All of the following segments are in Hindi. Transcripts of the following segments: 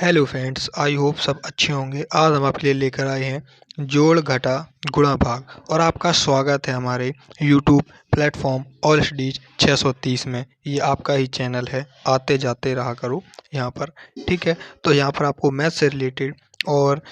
हेलो फ्रेंड्स, आई होप सब अच्छे होंगे। आज हम आपके लिए लेकर आए हैं जोड़ घटा गुणा भाग और आपका स्वागत है हमारे यूट्यूब प्लेटफॉर्म ऑल स्टडीज 630 में। ये आपका ही चैनल है, आते जाते रहा करो यहाँ पर। ठीक है, तो यहाँ पर आपको मैथ से रिलेटेड और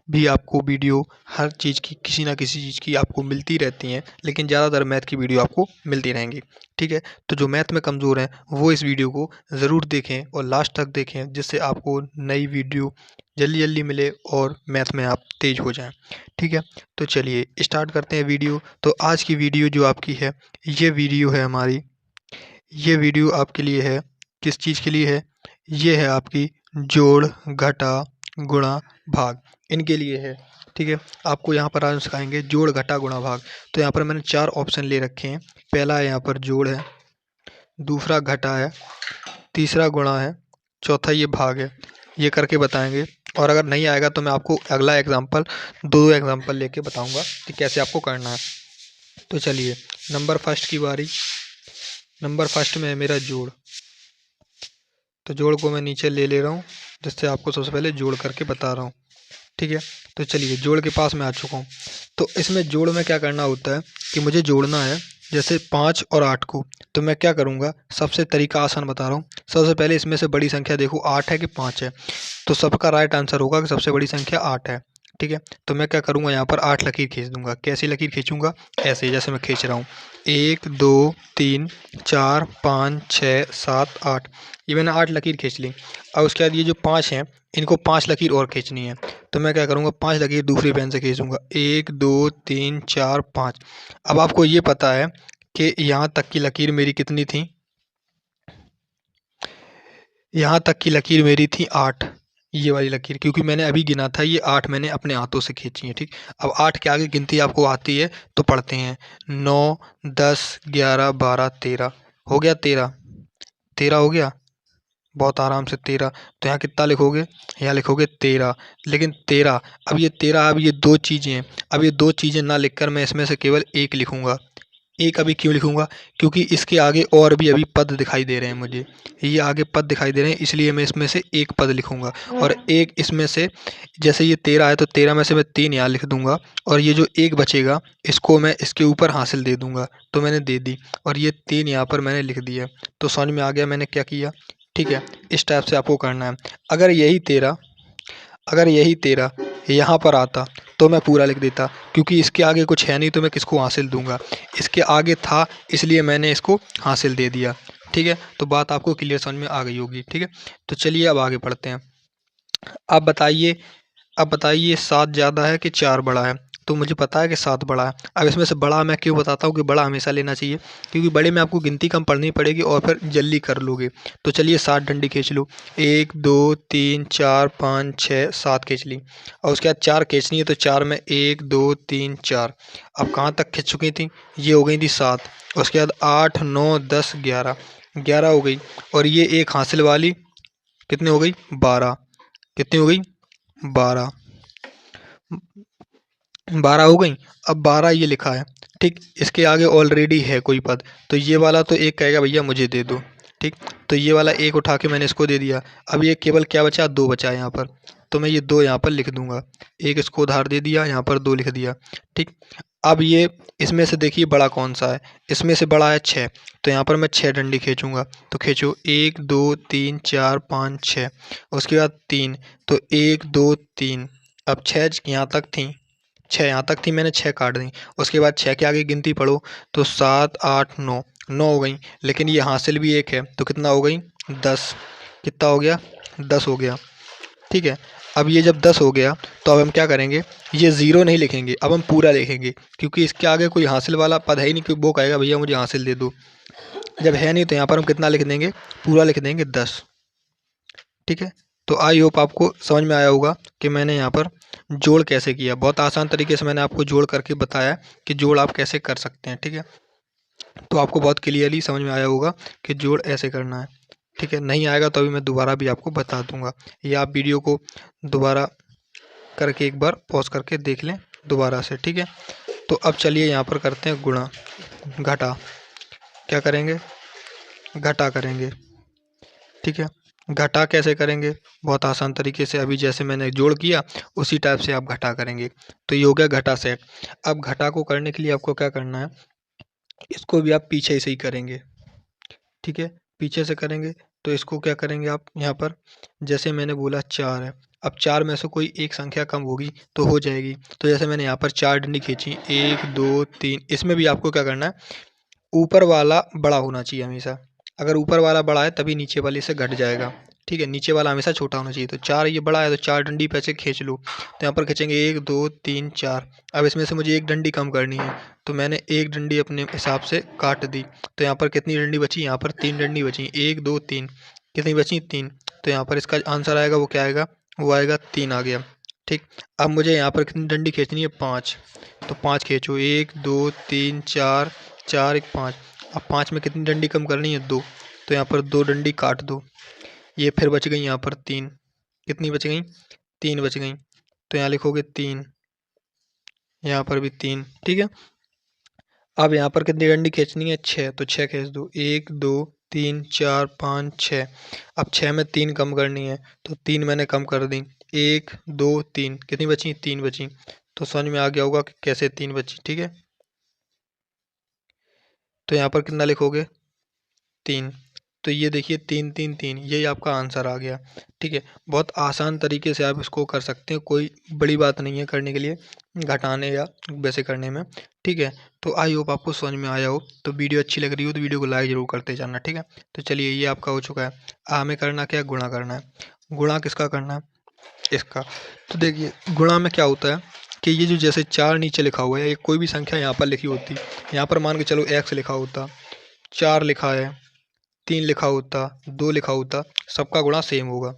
भी आपको वीडियो हर चीज़ की किसी ना किसी चीज़ की आपको मिलती रहती हैं, लेकिन ज़्यादातर मैथ की वीडियो आपको मिलती रहेंगी। ठीक है, तो जो मैथ में कमज़ोर हैं वो इस वीडियो को ज़रूर देखें और लास्ट तक देखें, जिससे आपको नई वीडियो जल्दी जल्दी मिले और मैथ में आप तेज़ हो जाएं। ठीक है, तो चलिए स्टार्ट करते हैं वीडियो। तो आज की वीडियो जो आपकी है, ये वीडियो है हमारी, ये वीडियो आपके लिए है। किस चीज़ के लिए है? ये है आपकी जोड़ घटा गुणा भाग, इनके लिए है। ठीक है, आपको यहाँ पर आज सिखाएंगे जोड़ घटा गुणा भाग। तो यहाँ पर मैंने 4 ऑप्शन ले रखे हैं। पहला है यहाँ पर जोड़ है, दूसरा घटा है, तीसरा गुणा है, चौथा ये भाग है। ये करके बताएंगे, और अगर नहीं आएगा तो मैं आपको अगला एग्जाम्पल, दो एग्जाम्पल लेके बताऊंगा कि कैसे आपको करना है। तो चलिए नंबर फर्स्ट की बारी। नंबर फर्स्ट में है मेरा जोड़। तो जोड़ को मैं नीचे ले रहा हूँ, जिससे आपको सबसे पहले जोड़ करके बता रहा हूँ। ठीक है, तो चलिए जोड़ के पास मैं आ चुका हूँ। तो इसमें जोड़ में क्या करना होता है कि मुझे जोड़ना है जैसे 5 और 8 को। तो मैं क्या करूँगा, सबसे तरीका आसान बता रहा हूँ। सबसे पहले इसमें से बड़ी संख्या देखो 8 है कि 5 है, तो सबका राइट आंसर होगा कि सबसे बड़ी संख्या 8 है। ठीक है, तो मैं क्या करूँगा, यहाँ पर 8 लकीर खींच दूंगा। कैसी लकीर खींचूंगा? ऐसे जैसे मैं खींच रहा हूँ, 1 2 3 4 5 6 7 8। ये मैंने 8 लकीर खींच ली। अब उसके बाद ये जो 5 हैं, इनको 5 लकीर और खींचनी है। तो मैं क्या करूँगा, 5 लकीर दूसरी पेन से खींचूंगा, 1 2 3 4 5। अब आपको ये पता है कि यहाँ तक की लकीर मेरी कितनी थी? यहाँ तक की लकीर मेरी थी 8। ये वाली लकीर, क्योंकि मैंने अभी गिना था, ये 8 मैंने अपने हाथों से खींची है। ठीक, अब 8 के आगे गिनती आपको आती है तो पढ़ते हैं। 9 10 11 12 13 हो गया। 13 13 हो गया, बहुत आराम से 13। तो यहाँ कितना लिखोगे? यहाँ लिखोगे 13। लेकिन 13, अब ये 13, अब ये दो चीज़ें हैं। अब ये दो चीज़ें ना लिखकर मैं इसमें से केवल एक लिखूंगा। एक अभी क्यों लिखूंगा? क्योंकि इसके आगे और भी अभी पद दिखाई दे रहे हैं मुझे। ये आगे पद दिखाई दे रहे हैं, इसलिए मैं इसमें से एक पद लिखूंगा। और एक इसमें से, जैसे ये 13 है तो 13 में से मैं 3 यहाँ लिख दूंगा, और ये जो एक बचेगा इसको मैं इसके ऊपर हासिल दे दूंगा। तो मैंने दे दी, और ये 3 यहाँ पर मैंने लिख दिया। तो समझ में आ गया मैंने क्या किया? ठीक है, इस टाइप से आपको करना है। अगर यही 13, अगर यही 13 यहाँ पर आता तो मैं पूरा लिख देता, क्योंकि इसके आगे कुछ है नहीं तो मैं किसको हासिल दूंगा? इसके आगे था, इसलिए मैंने इसको हासिल दे दिया। ठीक है, तो बात आपको क्लियर समझ में आ गई होगी। ठीक है, तो चलिए अब आगे बढ़ते हैं। अब बताइए, अब बताइए 7 ज़्यादा है कि 4 बड़ा है? तो मुझे पता है कि 7 बड़ा है। अब इसमें से बड़ा मैं क्यों बताता हूँ कि बड़ा हमेशा लेना चाहिए? क्योंकि बड़े में आपको गिनती कम पढ़नी पड़ेगी और फिर जल्दी कर लोगे। तो चलिए 7 डंडी खींच लो, 1 2 3 4 5 6 7 खींच ली। और उसके बाद 4 खींचनी है, तो 4 में 1 2 3 4। अब कहाँ तक खींच चुकी थी? ये हो गई थी 7। उसके बाद 8 9 10 11, 11 हो गई। और ये एक हासिल वाली कितनी हो गई? 12। कितनी हो गई? 12। 12 हो गई। अब 12 ये लिखा है। ठीक, इसके आगे ऑलरेडी है कोई पद, तो ये वाला तो एक कहेगा भैया मुझे दे दो। ठीक, तो ये वाला एक उठा के मैंने इसको दे दिया। अब ये केवल क्या बचा? 2 बचा है यहाँ पर, तो मैं ये 2 यहाँ पर लिख दूंगा। एक इसको उधार दे दिया, यहाँ पर 2 लिख दिया। ठीक, अब ये इसमें से देखिए बड़ा कौन सा है? इसमें से बड़ा है 6, तो यहाँ पर मैं 6 डंडी खींचूंगा। तो खींचो, 1 2 3 4 5 6। उसके बाद 3, तो 1 2 3। अब 6 यहाँ तक थी, 6 यहाँ तक थी, मैंने 6 काट दी। उसके बाद 6 के आगे गिनती पढ़ो, तो 7 8 9, 9 हो गई। लेकिन ये हासिल भी एक है, तो कितना हो गई? 10। कितना हो गया? 10 हो गया। ठीक है, अब ये जब 10 हो गया तो अब हम क्या करेंगे, ये ज़ीरो नहीं लिखेंगे, अब हम पूरा लिखेंगे, क्योंकि इसके आगे कोई हासिल वाला पद है ही नहीं कि वो कहेगा भैया मुझे हासिल दे दो। जब है नहीं तो यहाँ पर हम कितना लिख देंगे? पूरा लिख देंगे, 10। ठीक है, तो आई होप आपको समझ में आया होगा कि मैंने यहाँ पर जोड़ कैसे किया। बहुत आसान तरीके से मैंने आपको जोड़ करके बताया कि जोड़ आप कैसे कर सकते हैं। ठीक है, तो आपको बहुत क्लियरली समझ में आया होगा कि जोड़ ऐसे करना है। ठीक है, नहीं आएगा तो अभी मैं दोबारा भी आपको बता दूंगा, या आप वीडियो को दोबारा करके एक बार पॉज करके देख लें दोबारा से। ठीक है, तो अब चलिए यहाँ पर करते हैं गुणा घटा। क्या करेंगे? घटा करेंगे। ठीक है, घटा कैसे करेंगे? बहुत आसान तरीके से, अभी जैसे मैंने जोड़ किया उसी टाइप से आप घटा करेंगे। तो ये हो गया घटा सेट। अब घटा को करने के लिए आपको क्या करना है, इसको भी आप पीछे से ही करेंगे, ठीक है, पीछे से करेंगे। तो इसको क्या करेंगे आप यहाँ पर, जैसे मैंने बोला 4 है, अब 4 में से कोई एक संख्या कम होगी तो हो जाएगी। तो जैसे मैंने यहाँ पर 4 डंडी खींची, 1 2 3, इसमें भी आपको क्या करना है, ऊपर वाला बड़ा होना चाहिए हमेशा। अगर ऊपर वाला बड़ा है तभी नीचे वाले से घट जाएगा, ठीक है, नीचे वाला हमेशा छोटा होना चाहिए। तो 4 ये बड़ा है तो 4 डंडी पे से खींच लो। तो यहाँ पर खींचेंगे 1 2 3 4। अब इसमें से मुझे एक डंडी कम करनी है, तो मैंने एक डंडी अपने हिसाब से काट दी। तो यहाँ पर कितनी डंडी बची, यहाँ पर 3 डंडी बची, 1 2 3, कितनी बची 3। तो यहाँ पर इसका आंसर आएगा वो क्या आएगा, वो आएगा 3 आ गया, ठीक। अब मुझे यहाँ पर कितनी डंडी खींचनी है, 5। तो 5 खींचो, 1 2 3 4, 4 1 5। अब 5 में कितनी डंडी कम करनी है, 2। तो यहाँ पर 2 डंडी काट दो, ये फिर बच गई यहाँ पर 3। कितनी बच गई, 3 बच गई। तो यहाँ लिखोगे 3, यहाँ पर भी 3, ठीक है। अब यहाँ पर कितनी डंडी खींचनी है, 6। तो 6 खींच दो, 1 2 3 4 5 6। अब 6 में 3 कम करनी है, तो 3 मैंने कम कर दी, 1 2 3, कितनी बची, 3 बची। तो समझ में आ गया होगा कि कैसे 3 बची, ठीक है। तो यहाँ पर कितना लिखोगे, 3। तो ये देखिए 3 3 3, यही आपका आंसर आ गया, ठीक है। बहुत आसान तरीके से आप इसको कर सकते हैं, कोई बड़ी बात नहीं है करने के लिए, घटाने या वैसे करने में, ठीक है। तो आई होप आपको समझ में आया हो। तो वीडियो अच्छी लग रही हो तो वीडियो को लाइक ज़रूर करते जाना, ठीक है। तो चलिए ये आपका हो चुका है। हमें करना क्या है, गुणा करना है। गुणा किसका करना है, इसका। तो देखिए गुणा में क्या होता है कि ये जो जैसे 4 नीचे लिखा हुआ है, ये कोई भी संख्या यहाँ पर लिखी होती, यहाँ पर मान के चलो x लिखा होता, 4 लिखा है, 3 लिखा होता, 2 लिखा होता, सबका गुणा सेम होगा,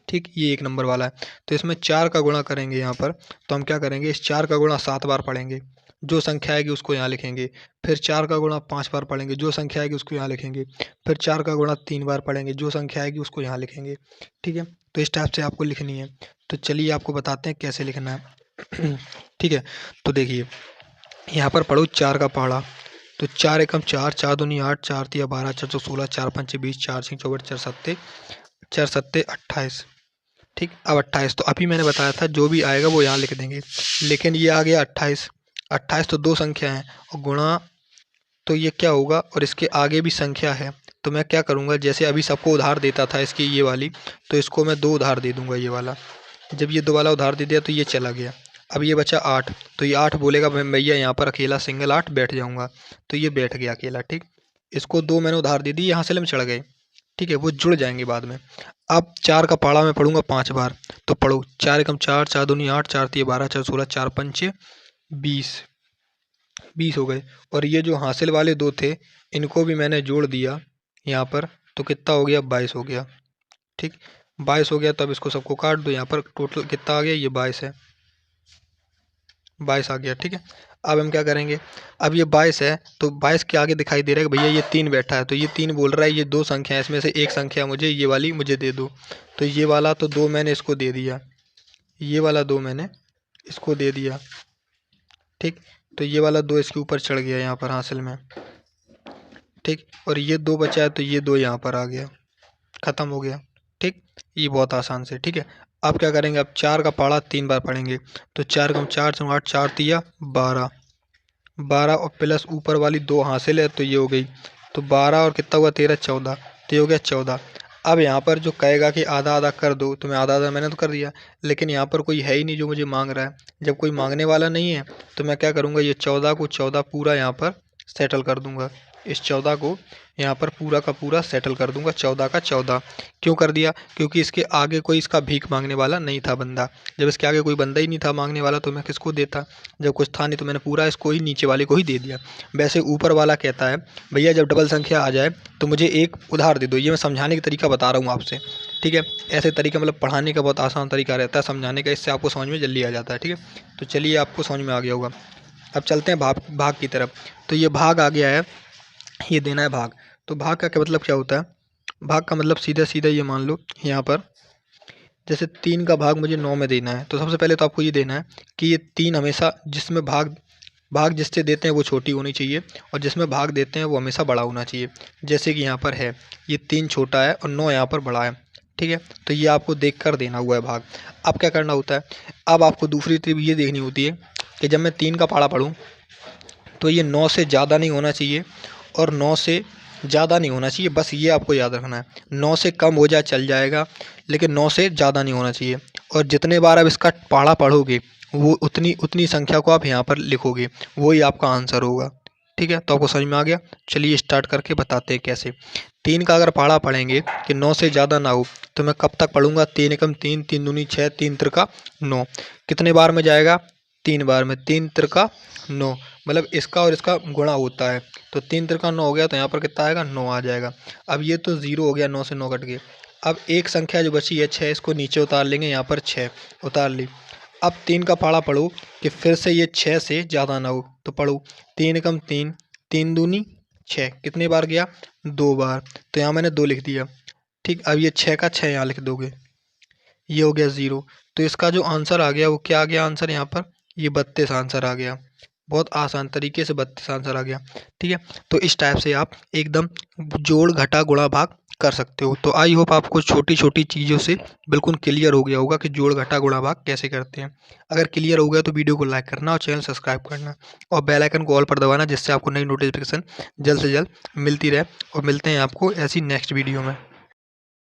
ठीक। ये 1 नंबर वाला है। तो इसमें 4 का गुणा करेंगे यहाँ पर, तो हम क्या करेंगे, इस 4 का गुणा 7 बार पढ़ेंगे, जो संख्या आएगी उसको यहाँ लिखेंगे। फिर 4 का गुणा 5 बार पढ़ेंगे, जो संख्या आएगी उसको यहाँ लिखेंगे। फिर 4 का गुणा 3 बार पढ़ेंगे, जो संख्या आएगी उसको यहाँ लिखेंगे, ठीक है। तो इस टाइप से आपको लिखनी है। तो चलिए आपको बताते हैं कैसे लिखना है। ठीक है, तो देखिए यहाँ पर पढ़ो 4 का पहाड़ा। तो 4 एकम 4, 4 दूनी 8, 4 तिया 12, 4 चौक 16, 4 पंचे 20, 4 छीं 64, 4 सत्ते 28, ठीक। अब 28 तो अभी मैंने बताया था जो भी आएगा वो यहाँ लिख देंगे, लेकिन ये आ गया 28। 28 तो दो संख्या है और गुणा, तो ये क्या होगा, और इसके आगे भी संख्या है। तो मैं क्या करूँगा, जैसे अभी सबको उधार देता था इसकी ये वाली, तो इसको मैं 2 उधार दे दूँगा ये वाला। जब ये 2 वाला उधार दे दिया तो ये चला गया। अब ये बचा 8, तो ये 8 बोलेगा मैं भैया यहाँ पर अकेला सिंगल 8 बैठ जाऊँगा, तो ये बैठ गया अकेला, ठीक। इसको 2 मैंने उधार दे दी, यहाँ से हम चढ़ गए, ठीक है, वो जुड़ जाएंगे बाद में। अब 4 का पहाड़ा मैं पढ़ूंगा 5 बार। तो पढ़ो 4 एकम 4, 4 दूनी 8, 4 तिया 12, 4 16, 4 पंचे 20, 20 हो गए। और ये जो हासिल वाले 2 थे इनको भी मैंने जोड़ दिया यहाँ पर, तो कितना हो गया, 22 हो गया, ठीक। 22 हो गया, तो अब इसको सबको काट दो, यहाँ पर टोटल कितना आ गया, ये 22 है, 22 आ गया, ठीक है। अब हम क्या करेंगे, अब ये 22 है तो 22 के आगे दिखाई दे रहा है कि भैया ये 3 बैठा है, तो ये 3 बोल रहा है ये 2 संख्या है, इसमें से एक संख्या मुझे ये वाली मुझे दे दो। तो ये वाला तो 2 मैंने इसको दे दिया, ये वाला 2 मैंने इसको दे दिया, ठीक। तो ये वाला 2 इसके ऊपर चढ़ गया यहाँ पर हासिल में, ठीक। और ये 2 बचा है तो ये 2 यहाँ पर आ गया, ख़त्म हो गया, ठीक। ये बहुत आसान से, ठीक है। अब क्या करेंगे, अब 4 का पहाड़ा 3 बार पढ़ेंगे। तो 4 कम 4 चौक 8, 4 तिया 12, 12 और प्लस ऊपर वाली 2 हासिल है तो ये हो गई, तो 12 और कितना हुआ 13 14, तो ये हो गया 14। अब यहाँ पर जो कहेगा कि आधा आधा कर दो, तो मैं आधा आधा मैंने तो कर दिया, लेकिन यहाँ पर कोई है ही नहीं जो मुझे मांग रहा है। जब कोई मांगने वाला नहीं है तो मैं क्या करूँगा, ये 14 को 14 पूरा यहाँ पर सेटल कर दूँगा, इस 14 को यहाँ पर पूरा का पूरा सेटल कर दूंगा, 14 का 14। क्यों कर दिया, क्योंकि इसके आगे कोई इसका भीख मांगने वाला नहीं था बंदा। जब इसके आगे कोई बंदा ही नहीं था मांगने वाला तो मैं किसको देता, जब कुछ था नहीं तो मैंने पूरा इसको ही नीचे वाले को ही दे दिया। वैसे ऊपर वाला कहता है भैया जब डबल संख्या आ जाए तो मुझे एक उधार दे दो, ये मैं समझाने का तरीका बता रहा हूँ आपसे, ठीक है। ऐसे तरीका मतलब पढ़ाने का बहुत आसान तरीका रहता है समझाने का, इससे आपको समझ में जल्दी आ जाता है, ठीक है। तो चलिए आपको समझ में आ गया होगा। अब चलते हैं भाग भाग की तरफ। तो ये भाग आ गया है, ये देना है भाग। तो भाग का क्या मतलब क्या होता है, भाग का मतलब सीधा सीधा ये मान लो यहाँ पर जैसे 3 का भाग मुझे 9 में देना है, तो सबसे पहले तो आपको ये देना है कि ये 3 हमेशा जिसमें भाग भाग जिससे देते हैं वो छोटी होनी चाहिए और जिसमें भाग देते हैं वो हमेशा बड़ा होना चाहिए। जैसे कि यहाँ पर है, ये 3 छोटा है और 9 यहाँ पर बड़ा है, ठीक है। तो ये आपको देखकर देना हुआ है भाग। अब क्या करना होता है, अब आपको दूसरी ट्रिक ये देखनी होती है कि जब मैं 3 का पहाड़ा पढ़ूँ तो ये 9 से ज़्यादा नहीं होना चाहिए और 9 से ज़्यादा नहीं होना चाहिए, बस ये आपको याद रखना है। 9 से कम हो जाए चल जाएगा, लेकिन 9 से ज़्यादा नहीं होना चाहिए। और जितने बार आप इसका पहाड़ा पढ़ोगे वो उतनी उतनी संख्या को आप यहाँ पर लिखोगे, वही आपका आंसर होगा, ठीक है। तो आपको समझ में आ गया। चलिए स्टार्ट करके बताते हैं कैसे। 3 का अगर पहाड़ा पढ़ेंगे कि 9 से ज़्यादा ना हो, तो मैं कब तक पढ़ूंगा, 3 एकम 3, 3 दूनी 6, 3 त्रिका 9। कितने बार में जाएगा, 3 बार में, 3 त्रिका 9, मतलब इसका और इसका गुणा होता है। तो 3 त्रिका 9 हो गया, तो यहाँ पर कितना आएगा, 9 आ जाएगा। अब ये तो 0 हो गया, 9 से 9 कट गए। अब एक संख्या जो बची है 6, इसको नीचे उतार लेंगे, यहाँ पर 6 उतार ली। अब 3 का पहाड़ा पढ़ो कि फिर से ये 6 से ज़्यादा ना हो, तो पढ़ो 3 एकम 3, 3 दूनी 6, कितने बार गया, 2 बार। तो यहाँ मैंने 2 लिख दिया, ठीक। अब ये 6 का 6 यहाँ लिख दोगे, ये हो गया 0। तो इसका जो आंसर आ गया वो क्या आ गया आंसर यहाँ पर, ये 32 आंसर आ गया। बहुत आसान तरीके से 32 आंसर आ गया, ठीक है। तो इस टाइप से आप एकदम जोड़ घटा गुणा भाग कर सकते हो। तो आई होप आपको छोटी छोटी चीज़ों से बिल्कुल क्लियर हो गया होगा कि जोड़ घटा गुणा भाग कैसे करते हैं। अगर क्लियर हो गया तो वीडियो को लाइक करना और चैनल सब्सक्राइब करना और बेल आइकन को ऑल पर दबाना, जिससे आपको नई नोटिफिकेशन जल्द से जल्द मिलती रहे। और मिलते हैं आपको ऐसी नेक्स्ट वीडियो में।